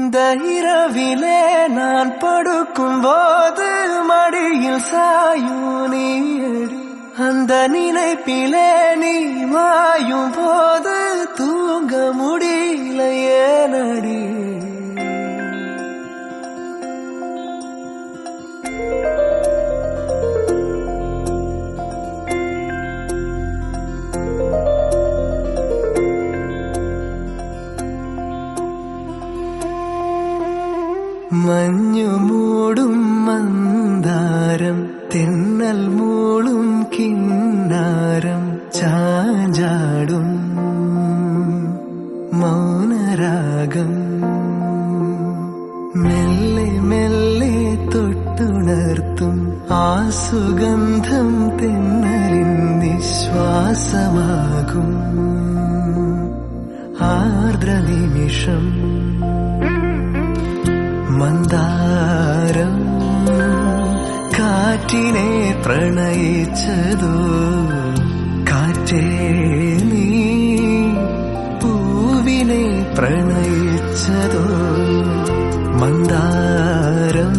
இந்த இரவிலே நான் படுக்கும் போது மடியில் சாயும் நீடி, அந்த நினைப்பிலே நீ மாயும் போது தூங்க முடியல ஏனடி. മഞ്ഞു മൂടും മന്ദാരം, തെന്നൽ മൂളും കിന്നാരം, ചാഞ്ചാടും മൗനരാഗം, മെല്ലെ മെല്ലെ തൊട്ടുണർത്തും ആ സുഗന്ധം തെന്നലിൻ നിശ്വാസമാകും ആർദ്രനിമിഷം. മന്ദാരം കാറ്റിനെ പ്രണയിച്ചതോ, കാറ്റേ നീ പൂവിനെ പ്രണയിച്ചതോ. മന്ദാരം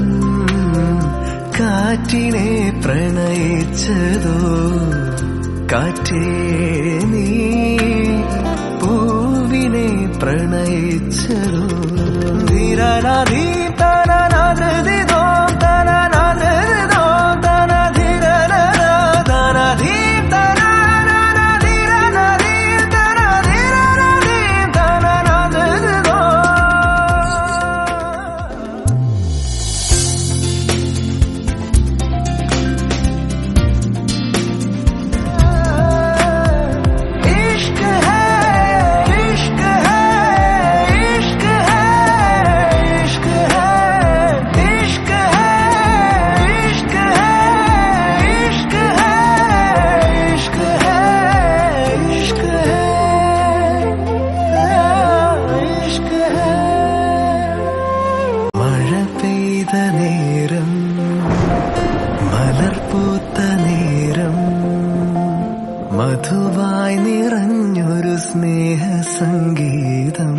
കാറ്റിനെ പ്രണയിച്ചതോ, കാറ്റേ നീ പൂവിനെ പ്രണയിച്ചതോ. ധീരനാധീ നേരം, മലർപൂത്ത നേരം, മധുവായി നിറഞ്ഞൊരു സ്നേഹ സംഗീതം.